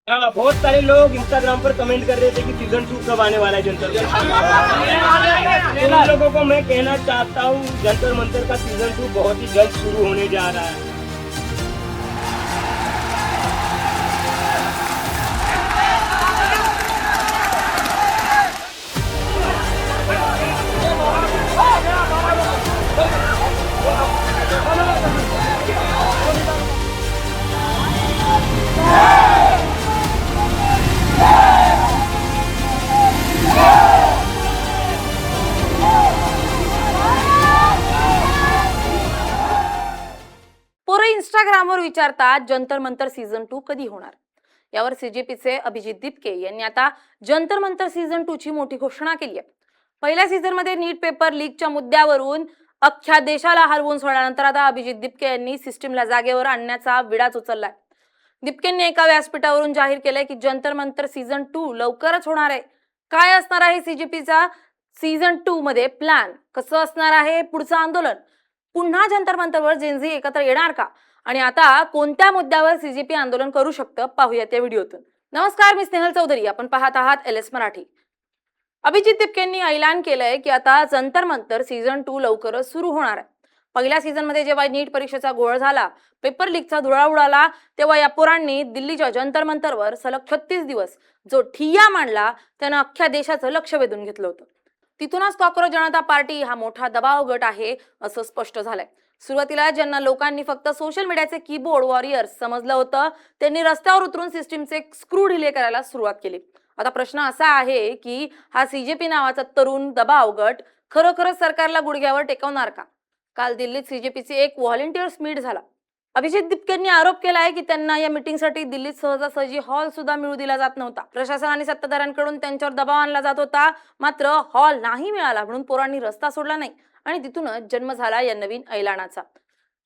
हाँ, बहुत सारे लोग इंस्टाग्राम पर कमेंट कर रहे थे कि सीजन 2 कब आने वाला है जंतर मंतर। उन लोगों को मैं कहना चाहता हूँ जंतर मंतर का सीजन 2 बहुत ही जल्द शुरू होने जा रहा है। पोरं इंस्टाग्रामवर विचारतात जंतर मंतर सीझन 2 कधी होणार. यावर सीजेपीचे अभिजित दिपके यांनी आता जंतर मंतर सीझन 2 ची मोठी घोषणा केली आहे. पहिल्या सीझन मध्ये नीट पेपर लीकच्या मुद्द्यावरून अख्ख्या देशाला हरवून सोडल्यानंतर आता अभिजित दिपके यांनी सिस्टीमला जागेवर आणण्याचा विडाच उचललाय. दिपकेंनी एका व्यासपीठावरून जाहीर केलंय की जंतर मंतर सीझन 2 लवकरच होणार आहे. काय असणार आहे सीजेपीचा सीझन 2 मध्ये प्लॅन, कसं असणार आहे पुढचं आंदोलन, पुन्हा जंतर मंतरवर जेनझी एकत्र येणार का आणि आता कोणत्या मुद्द्यावर सीजेपी आंदोलन करू शकतं पाहूयात या व्हिडिओतून. नमस्कार, मी स्नेहल चौधरी, आपण पाहत आहात एलएस मराठी. अभिजित दिपकेंनी ऐलान केलंय की आता जंतर मंतर सीझन 2 लवकरच सुरू होणार आहे. पहिल्या सीझन मध्ये जेव्हा नीट परीक्षेचा घोळ झाला, पेपर लीकचा धुळा उडाला, तेव्हा या पोरांनी दिल्लीच्या जंतर मंतरवर सलग 36 दिवस जो ठिय्या मांडला त्यानं अख्ख्या देशाचं लक्ष वेधून घेतलं होतं. तिथूनच कॉकरोच जनता पार्टी हा मोठा दबाव गट आहे असं स्पष्ट झालंय. सुरुवातीला ज्यांना लोकांनी फक्त सोशल मीडियाचे कीबोर्ड वॉरियर्स समजलं होतं, त्यांनी रस्त्यावर उतरून सिस्टीमचे स्क्रू ढिले करायला सुरुवात केली. आता प्रश्न असा आहे की हा सीजेपी नावाचा तरुण दबाव गट खरोखरच सरकारला गुडघ्यावर टेकवणार का? काल दिल्लीत सीजेपीचे एक व्हॉलेंटियर्स मीट झाला. अभिजित दिपकेंनी आरोप केलाय की त्यांना या मीटिंगसाठी दिल्लीत सहजासहजी हॉल सुद्धा मिळू दिला जात नव्हता. प्रशासन आणि सत्ताधाऱ्यांकडून त्यांच्यावर दबाव आणला जात होता, मात्र हॉल नाही मिळाला म्हणून पोरांनी रस्ता सोडला नाही आणि तिथूनच जन्म झाला या नवीन ऐलानाचा.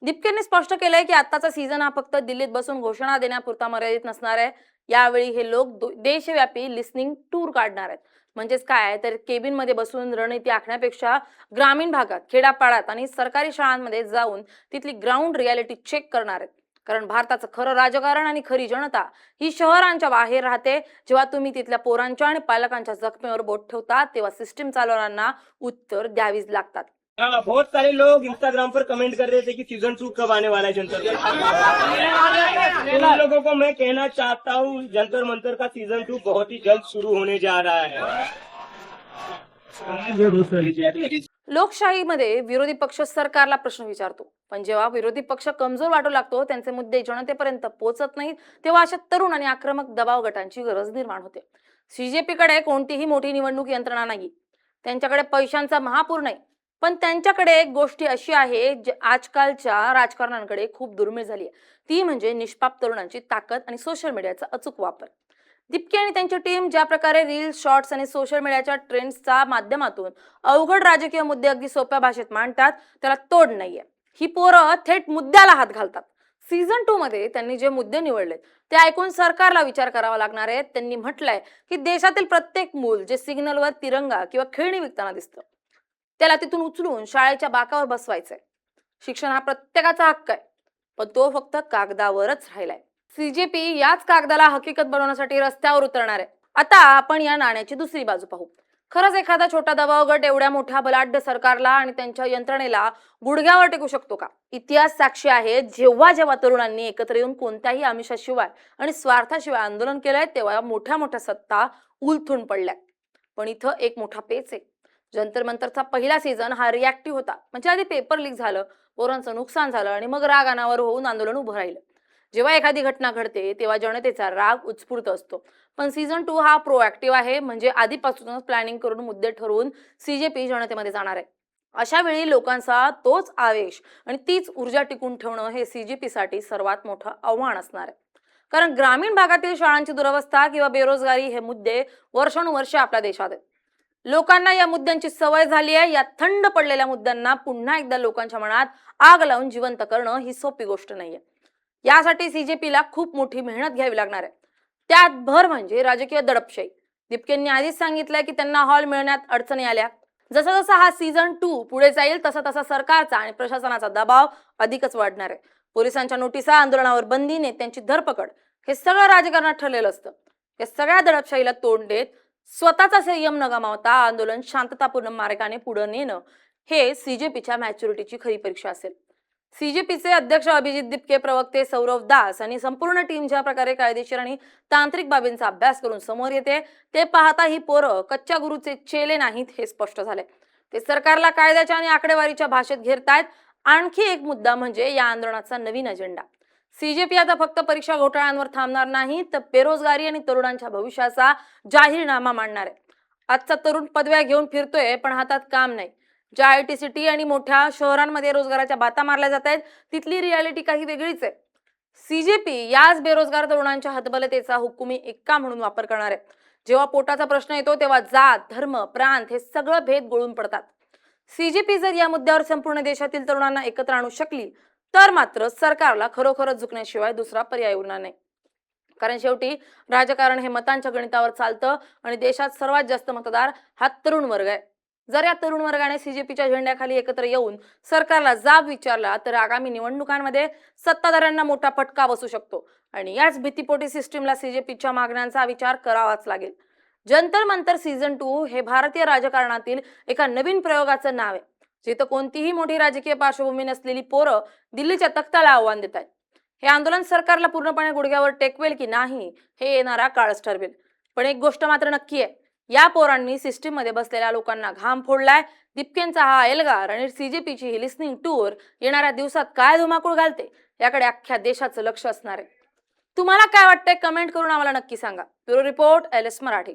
दिपकेंनी स्पष्ट केलंय की आताचा सीझन हा फक्त दिल्लीत बसून घोषणा देण्यापुरता मर्यादित नसणार आहे. यावेळी हे लोक देशव्यापी लिस्निंग टूर काढणार आहेत. म्हणजेच काय तर केबिन मध्ये बसून रणनीती आखण्यापेक्षा ग्रामीण भागात, खेडापाड्यात आणि सरकारी शाळांमध्ये जाऊन तिथली ग्राउंड रियालिटी चेक करणार आहेत. कारण भारताचं खरं राजकारण आणि खरी जनता ही शहरांच्या बाहेर राहते. जेव्हा तुम्ही तिथल्या पोरांच्या आणि पालकांच्या जखमेवर बोट ठेवता तेव्हा सिस्टीम चालवणाऱ्यांना उत्तर द्यावीच लागतात. हाँ, बहुत सारे लोग इंस्टाग्राम पर कमेंट कर रहे थे कि सीजन 2 कब आने वाला है जंतर मंतर। उन लोगों को मैं कहना चाहता हूँ जंतर मंतर का सीजन 2 बहुत ही जल्द शुरू होने जा रहा है। लोकशाहीमध्ये विरोधी पक्ष सरकारला प्रश्न विचारतो, पण जेव्हा विरोधी पक्ष कमजोर वाटू लागतो, त्यांचे मुद्दे जनतेपर्यंत पोहोचत नाहीत, तेव्हा अशा तरुण आणि आक्रमक दबाव गटांची गरज निर्माण होते. सीजेपीकडे कोणतीही मोठी निवडणूक यंत्रणा नाही, त्यांच्याकडे पैशांचा महापूर नाही, पण त्यांच्याकडे एक गोष्ट अशी आहे जी आजकालच्या राजकारण्यांकडे खूप दुर्मिळ झाली आहे. ती म्हणजे निष्पाप तरुणांची ताकद आणि सोशल मीडियाचा अचूक वापर. दिपके आणि त्यांची टीम ज्या प्रकारे रील्स, शॉर्ट्स आणि सोशल मीडियाच्या ट्रेंड्सच्या माध्यमातून अवघड राजकीय मुद्दे अगदी सोप्या भाषेत मांडतात, त्याला तोड नाहीये. ही पोरं थेट मुद्द्याला हात घालतात. सीझन 2 मध्ये त्यांनी जे मुद्दे निवडले ते ऐकून सरकारला विचार करावा लागणार आहे. त्यांनी म्हटलंय की देशातील प्रत्येक मूल जे सिग्नलवर तिरंगा किंवा खेळणी विकताना दिसतं, त्याला तिथून उचलून शाळेच्या बाकावर बसवायचंय. शिक्षण हा प्रत्येकाचा हक्क आहे, पण तो फक्त कागदावरच राहिलाय. सीजेपी याच कागदाला हकीकत बनवण्यासाठी रस्त्यावर उतरणार आहे. आता आपण या नाण्याची दुसरी बाजू पाहू. खरंच एखादा छोटा दबाव गट एवढ्या मोठ्या बलाढ्य सरकारला आणि त्यांच्या यंत्रणेला गुडघ्यावर टेकू शकतो का? इतिहास साक्षी आहे, जेव्हा जेव्हा तरुणांनी एकत्र येऊन कोणत्याही आमिषाशिवाय आणि स्वार्थाशिवाय आंदोलन केलंय तेव्हा मोठ्या मोठ्या सत्ता उलथून पडल्या. पण इथं एक मोठा पेच आहे. जंतर मंतरचा पहिला सीझन हा रिॲक्टिव्ह होता. म्हणजे आधी पेपर लीक झालं, पोरांचं नुकसान झालं आणि मग राग अनावर होऊन आंदोलन उभं राहिलं. जेव्हा एखादी घटना घडते तेव्हा जनतेचा राग उत्स्फूर्त असतो. पण सीझन 2 हा प्रोएक्टिव्ह आहे, म्हणजे आधीपासूनच प्लॅनिंग करून मुद्दे ठरवून सीजेपी जनतेमध्ये जाणार आहे. अशा वेळी लोकांचा तोच आवेश आणि तीच ऊर्जा टिकून ठेवणं हे सीजेपी साठी सर्वात मोठं आव्हान असणार आहे. कारण ग्रामीण भागातील शाळांची दुरवस्था किंवा बेरोजगारी हे मुद्दे वर्षानुवर्षे आपल्या देशात आहेत. लोकांना या मुद्द्यांची सवय झाली आहे. या थंड पडलेल्या मुद्द्यांना पुन्हा एकदा लोकांच्या मनात आग लावून जिवंत करणं ही सोपी गोष्ट नाहीये. यासाठी सीजेपीला खूप मोठी मेहनत घ्यावी लागणार आहे. त्यात भर म्हणजे राजकीय दडपशाही. दिपकेंनी आधीच सांगितलंय की त्यांना हॉल मिळण्यात अडचणी आल्या. जसा जसा हा सीझन 2 पुढे जाईल तसा तसा सरकारचा आणि प्रशासनाचा दबाव अधिकच वाढणार आहे. पोलिसांच्या नोटिसा, आंदोलनावर बंदी, नेत्यांची धरपकड हे सगळं राजकारणात ठरलेलं असतं. या सगळ्या दडपशाहीला तोंड देत स्वतःचा संयम न गमावता आंदोलन शांततापूर्ण मार्गाने पुढे नेणं हे सीजेपीच्या मॅच्युरिटीची खरी परीक्षा असेल. सीजेपीचे अध्यक्ष अभिजित दिपके, प्रवक्ते सौरव दास आणि संपूर्ण टीम ज्या प्रकारे कायदेशीर आणि तांत्रिक बाबींचा अभ्यास करून समोर येते ते पाहता ही पोरं कच्च्या गुरुचे चेले नाहीत हे स्पष्ट झाले. ते सरकारला कायद्याच्या आणि आकडेवारीच्या भाषेत घेरतायत. आणखी एक मुद्दा म्हणजे या आंदोलनाचा नवीन अजेंडा. सीजेपी आता फक्त परीक्षा घोटाळ्यांवर थांबणार नाही तर बेरोजगारी आणि तरुणांच्या भविष्याचा जाहीरनामा मांडणार आहे. आजचा तरुण पदव्या घेऊन फिरतोय पण हातात काम नाही. ज्या आयटी सिटी आणि मोठ्या शहरांमध्ये रोजगाराच्या बाता मारल्या जात आहेत तिथली रियालिटी काही वेगळीच आहे. सीजेपी याच बेरोजगार तरुणांच्या हतबलतेचा हुकुमी एक्का म्हणून वापर करणार आहे. जेव्हा पोटाचा प्रश्न येतो तेव्हा जात, धर्म, प्रांत हे सगळं भेद गळून पडतात. सीजेपी जर या मुद्द्यावर संपूर्ण देशातील तरुणांना एकत्र आणू शकली तर मात्र सरकारला खरोखरच झुकण्याशिवाय दुसरा पर्याय उरणार नाही. कारण शेवटी राजकारण हे मतांच्या गणितावर चालतं आणि देशात सर्वात जास्त मतदार हा तरुण वर्ग आहे. जर या तरुण वर्गाने सीजेपीच्या झेंड्याखाली एकत्र येऊन सरकारला जाब विचारला तर आगामी निवडणुकांमध्ये सत्ताधाऱ्यांना मोठा फटका बसू शकतो आणि याच भीतीपोटी सिस्टीमला सीजेपीच्या मागण्यांचा विचार करावाच लागेल. जंतर मंतर सीझन 2 हे भारतीय राजकारणातील एका नवीन प्रयोगाचं नाव आहे, जिथं कोणतीही मोठी राजकीय पार्श्वभूमी नसलेली पोरं दिल्लीच्या तख्ताला आव्हान देत आहेत. हे आंदोलन सरकारला पूर्णपणे गुडघ्यावर टेकवेल की नाही हे येणारा काळच ठरवेल. पण एक गोष्ट मात्र नक्की आहे, या पोरांनी सिस्टीम मध्ये बसलेल्या लोकांना घाम फोडलाय. दिपकेंचा हा एल्गार आणि सीजेपीची ही लिस्निंग टूर येणाऱ्या दिवसात काय धुमाकूळ घालते याकडे अख्ख्या देशाचं लक्ष असणार आहे. तुम्हाला काय वाटतंय कमेंट करून आम्हाला नक्की सांगा. Bureau report, LS Marathi.